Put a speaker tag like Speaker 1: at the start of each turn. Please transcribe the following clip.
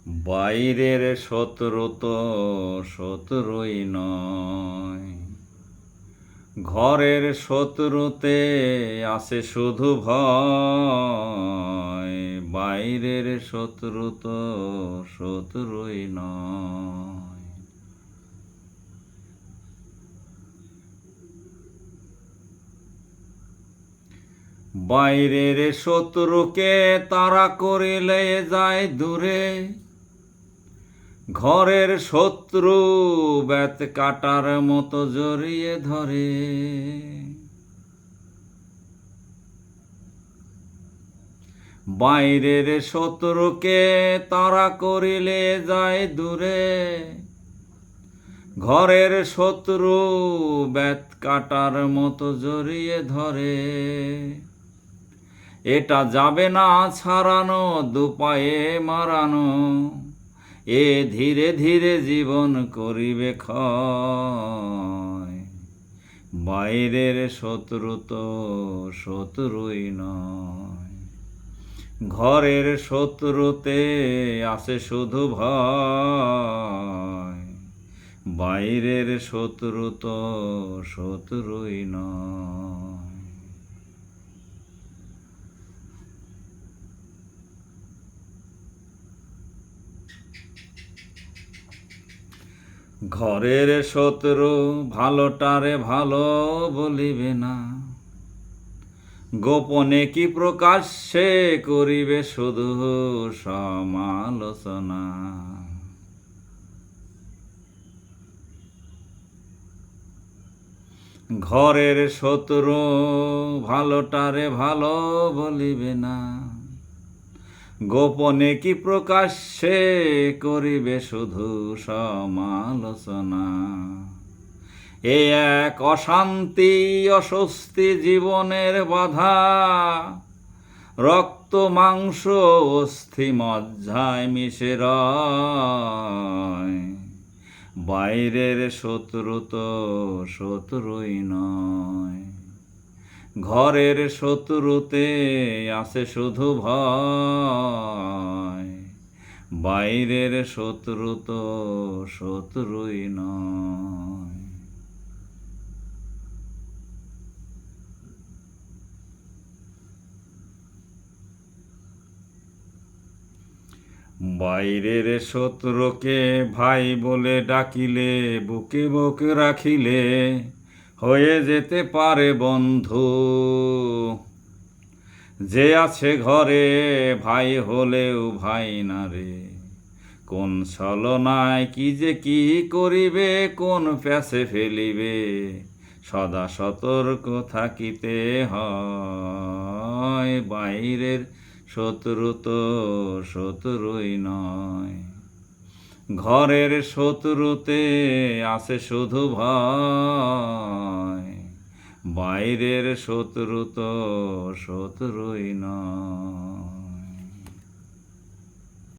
Speaker 1: বাইরের শত্রু তো শত্রুই নয়, ঘরের শত্রুতে আসে শুধু ভয়। বাইরের শত্রু তো শত্রুই নয়। বাইরের শত্রুকে তাড়া করিলে যায় দূরে, ঘরের শত্রু বেত কাটার মতো জড়িয়ে ধরে। বাইরের শত্রুকে তাড়া করিলে যায় দূরে, ঘরের শত্রু বেত কাটার মতো জড়িয়ে ধরে। এটা যাবে না ছাড়ানো, দুপায়ে মারানো, এ ধীরে ধীরে জীবন করিবে ক্ষয়। বাইরের শত্রু তো শত্রুই নয়, ঘরের শত্রুতে আসে শুধু ভয়। বাইরের শত্রু তো শত্রুই নয়। ঘরের শত্রু ভালোটারে ভালো বলিবে না, গোপনে কি প্রকাশ্যে করিবে শুধু সমালোচনা। ঘরের শত্রু ভালোটারে ভালো বলিবে না, গোপনে কি প্রকাশ্যে করিবে শুধু সমালোচনা। এ এক অশান্তি অস্বস্তি জীবনের বাধা, রক্ত মাংস অস্থি মজ্জায় মিশে রয়। বাইরের শত্রু তো শত্রুই নয়, ঘরের শত্রুতে আসে শুধু ভয়। বাইরের শত্রু তো শত্রুই নয়। বাইরের শত্রুকে ভাই বলে ডাকিলে, বুকে বুক রাখিলে হয়ে যেতে পারে বন্ধু। যে আছে ঘরে ভাই হলেও ভাই না রে, কোন ছলনায় কি যে কি করিবে, কোন প্যাসে ফেলিবে, সদা সতর্ক থাকিতে হয়। বাইরের শত্রু তো শত্রুই নয়, ঘরের শত্রুতে আসে শুধু ভয়। বাইরের শত্রু তো শত্রুই নয়।